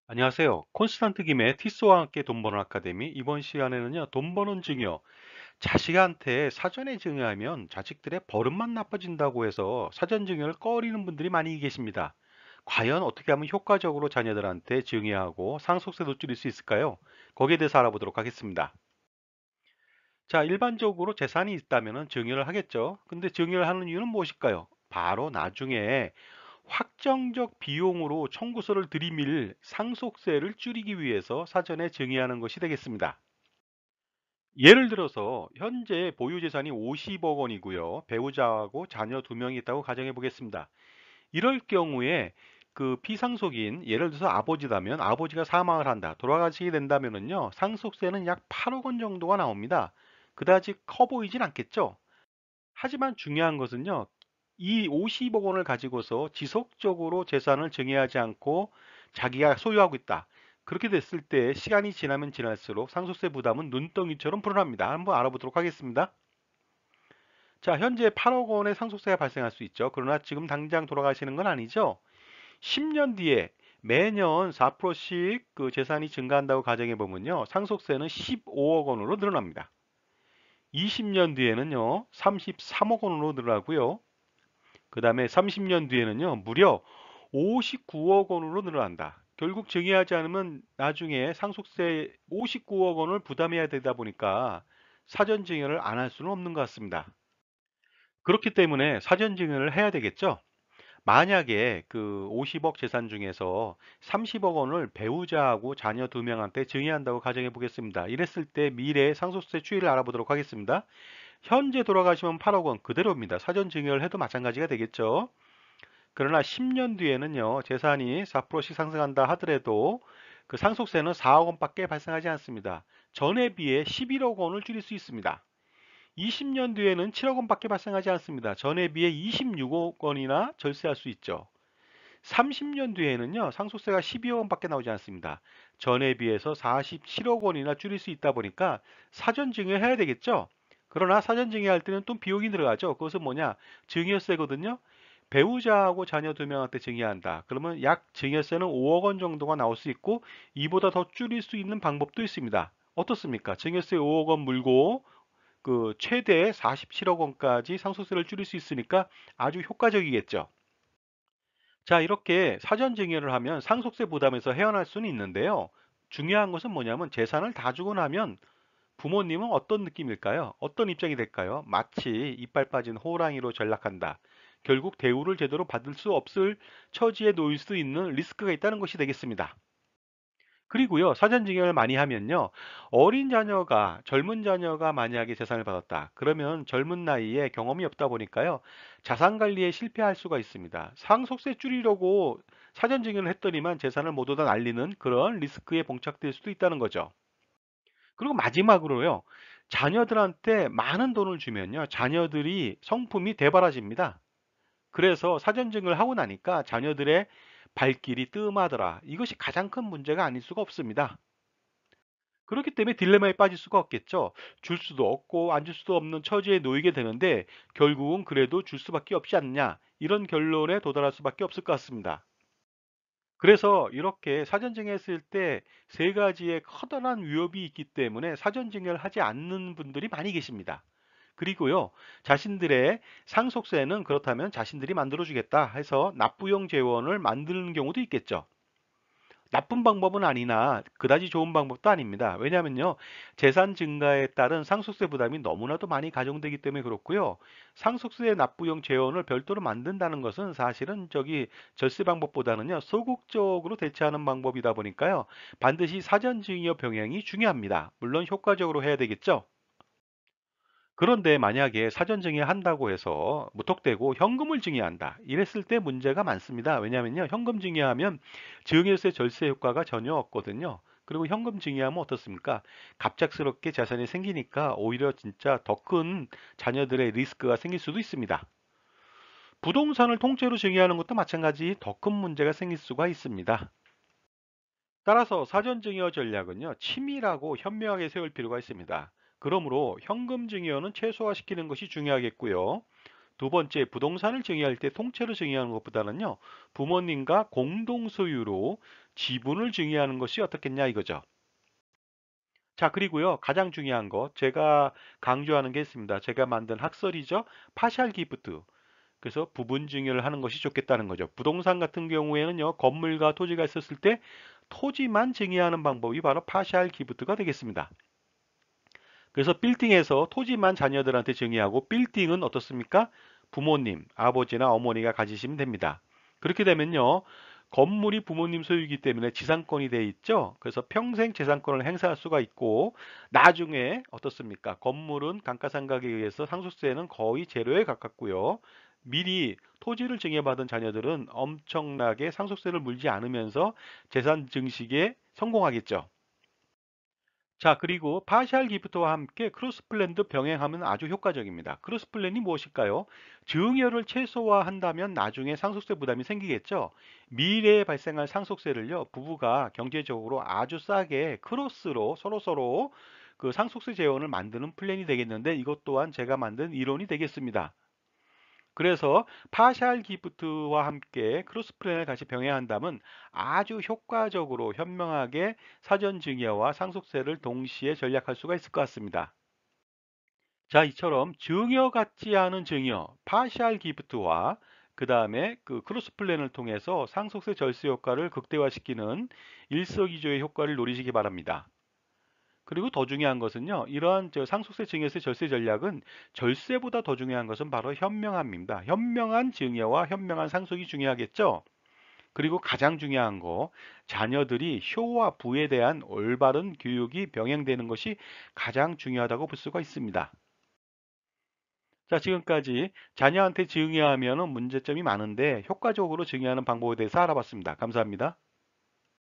안녕하세요. 콘스탄트 김의 티스와 함께 돈 버는 아카데미. 이번 시간에는요, 돈 버는 증여. 자식한테 사전에 증여하면 자식들의 버릇만 나빠진다고 해서 사전 증여를 꺼리는 분들이 많이 계십니다. 과연 어떻게 하면 효과적으로 자녀들한테 증여하고 상속세도 줄일 수 있을까요? 거기에 대해서 알아보도록 하겠습니다. 자, 일반적으로 재산이 있다면 증여를 하겠죠. 근데 증여를 하는 이유는 무엇일까요? 바로 나중에 확정적 비용으로 청구서를 들이밀 상속세를 줄이기 위해서 사전에 증여하는 것이 되겠습니다. 예를 들어서 현재 보유 재산이 50억 원이고요. 배우자하고 자녀 2명이 있다고 가정해 보겠습니다. 이럴 경우에 그 피상속인 예를 들어서 아버지라면 아버지가 사망을 한다. 돌아가시게 된다면은요. 상속세는 약 8억 원 정도가 나옵니다. 그다지 커 보이진 않겠죠? 하지만 중요한 것은요. 이 50억 원을 가지고서 지속적으로 재산을 증여하지 않고 자기가 소유하고 있다. 그렇게 됐을 때 시간이 지나면 지날수록 상속세 부담은 눈덩이처럼 불어납니다. 한번 알아보도록 하겠습니다. 자, 현재 8억 원의 상속세가 발생할 수 있죠. 그러나 지금 당장 돌아가시는 건 아니죠. 10년 뒤에 매년 4%씩 그 재산이 증가한다고 가정해 보면요. 상속세는 15억 원으로 늘어납니다. 20년 뒤에는요. 33억 원으로 늘어나고요. 그 다음에 30년 뒤에는요, 무려 59억 원으로 늘어난다. 결국 증여하지 않으면 나중에 상속세 59억 원을 부담해야 되다 보니까 사전 증여를 안 할 수는 없는 것 같습니다. 그렇기 때문에 사전 증여를 해야 되겠죠? 만약에 그 50억 재산 중에서 30억 원을 배우자하고 자녀 2명한테 증여한다고 가정해 보겠습니다. 이랬을 때 미래 상속세 추이를 알아보도록 하겠습니다. 현재 돌아가시면 8억 원 그대로입니다. 사전 증여를 해도 마찬가지가 되겠죠. 그러나 10년 뒤에는요, 재산이 4%씩 상승한다 하더라도 그 상속세는 4억 원밖에 발생하지 않습니다. 전에 비해 11억 원을 줄일 수 있습니다. 20년 뒤에는 7억 원밖에 발생하지 않습니다. 전에 비해 26억 원이나 절세할 수 있죠. 30년 뒤에는요, 상속세가 12억 원밖에 나오지 않습니다. 전에 비해서 47억 원이나 줄일 수 있다 보니까 사전 증여해야 되겠죠? 그러나 사전 증여할 때는 또 비용이 들어가죠. 그것은 뭐냐? 증여세거든요. 배우자하고 자녀 2명한테 증여한다. 그러면 약 증여세는 5억 원 정도가 나올 수 있고 이보다 더 줄일 수 있는 방법도 있습니다. 어떻습니까? 증여세 5억 원 물고 그 최대 47억 원까지 상속세를 줄일 수 있으니까 아주 효과적이겠죠. 자, 이렇게 사전 증여를 하면 상속세 부담에서 헤어날 수는 있는데요. 중요한 것은 뭐냐면 재산을 다 주고 나면 부모님은 어떤 느낌일까요? 어떤 입장이 될까요? 마치 이빨 빠진 호랑이로 전락한다. 결국 대우를 제대로 받을 수 없을 처지에 놓일 수 있는 리스크가 있다는 것이 되겠습니다. 그리고요, 사전 증여를 많이 하면요, 어린 자녀가, 젊은 자녀가 만약에 재산을 받았다. 그러면 젊은 나이에 경험이 없다 보니까요, 자산 관리에 실패할 수가 있습니다. 상속세 줄이려고 사전 증여를 했더니만 재산을 모두 다 날리는 그런 리스크에 봉착될 수도 있다는 거죠. 그리고 마지막으로요. 자녀들한테 많은 돈을 주면요. 자녀들이 성품이 대바라집니다. 그래서 사전증을 하고 나니까 자녀들의 발길이 뜸하더라. 이것이 가장 큰 문제가 아닐 수가 없습니다. 그렇기 때문에 딜레마에 빠질 수가 없겠죠. 줄 수도 없고 안 줄 수도 없는 처지에 놓이게 되는데 결국은 그래도 줄 수밖에 없지 않냐. 이런 결론에 도달할 수밖에 없을 것 같습니다. 그래서 이렇게 사전증여했을 때 세 가지의 커다란 위협이 있기 때문에 사전증여를 하지 않는 분들이 많이 계십니다. 그리고요, 자신들의 상속세는 그렇다면 자신들이 만들어주겠다 해서 납부용 재원을 만드는 경우도 있겠죠. 나쁜 방법은 아니나 그다지 좋은 방법도 아닙니다. 왜냐하면요, 재산 증가에 따른 상속세 부담이 너무나도 많이 가중되기 때문에 그렇고요. 상속세 납부용 재원을 별도로 만든다는 것은 사실은 저기 절세 방법보다는요, 소극적으로 대처하는 방법이다 보니까요, 반드시 사전 증여 병행이 중요합니다. 물론 효과적으로 해야 되겠죠. 그런데 만약에 사전 증여한다고 해서 무턱대고 현금을 증여한다. 이랬을 때 문제가 많습니다. 왜냐하면요. 현금 증여하면 증여세 절세 효과가 전혀 없거든요. 그리고 현금 증여하면 어떻습니까? 갑작스럽게 재산이 생기니까 오히려 진짜 더 큰 자녀들의 리스크가 생길 수도 있습니다. 부동산을 통째로 증여하는 것도 마찬가지 더 큰 문제가 생길 수가 있습니다. 따라서 사전 증여 전략은요, 치밀하고 현명하게 세울 필요가 있습니다. 그러므로 현금 증여는 최소화시키는 것이 중요하겠고요. 두 번째, 부동산을 증여할 때 통째로 증여하는 것보다는요, 부모님과 공동 소유로 지분을 증여하는 것이 어떻겠냐 이거죠. 자, 그리고요, 가장 중요한 거, 제가 강조하는 게 있습니다. 제가 만든 학설이죠. 파샬 기프트. 그래서 부분 증여를 하는 것이 좋겠다는 거죠. 부동산 같은 경우에는요, 건물과 토지가 있었을 때 토지만 증여하는 방법이 바로 파샬 기프트가 되겠습니다. 그래서 빌딩에서 토지만 자녀들한테 증여하고 빌딩은 어떻습니까? 부모님, 아버지나 어머니가 가지시면 됩니다. 그렇게 되면요, 건물이 부모님 소유이기 때문에 지상권이 돼 있죠. 그래서 평생 재산권을 행사할 수가 있고 나중에 어떻습니까? 건물은 감가상각에 의해서 상속세는 거의 제로에 가깝고요. 미리 토지를 증여받은 자녀들은 엄청나게 상속세를 물지 않으면서 재산 증식에 성공하겠죠. 자, 그리고 파셜 기프트와 함께 크로스 플랜도 병행하면 아주 효과적입니다. 크로스 플랜이 무엇일까요? 증여를 최소화한다면 나중에 상속세 부담이 생기겠죠. 미래에 발생할 상속세를요, 부부가 경제적으로 아주 싸게 크로스로 서로서로 그 상속세 재원을 만드는 플랜이 되겠는데 이것 또한 제가 만든 이론이 되겠습니다. 그래서 파샬 기프트와 함께 크로스 플랜을 같이 병행한다면 아주 효과적으로 현명하게 사전 증여와 상속세를 동시에 전략할 수가 있을 것 같습니다. 자, 이처럼 증여 같지 않은 증여, 파샬 기프트와 그 다음에 그 크로스 플랜을 통해서 상속세 절세 효과를 극대화시키는 일석이조의 효과를 노리시기 바랍니다. 그리고 더 중요한 것은요, 이러한 상속세 증여세 절세 전략은 절세보다 더 중요한 것은 바로 현명함입니다. 현명한 증여와 현명한 상속이 중요하겠죠. 그리고 가장 중요한 거, 자녀들이 효와 부에 대한 올바른 교육이 병행되는 것이 가장 중요하다고 볼 수가 있습니다. 자, 지금까지 자녀한테 증여하면 문제점이 많은데 효과적으로 증여하는 방법에 대해서 알아봤습니다. 감사합니다.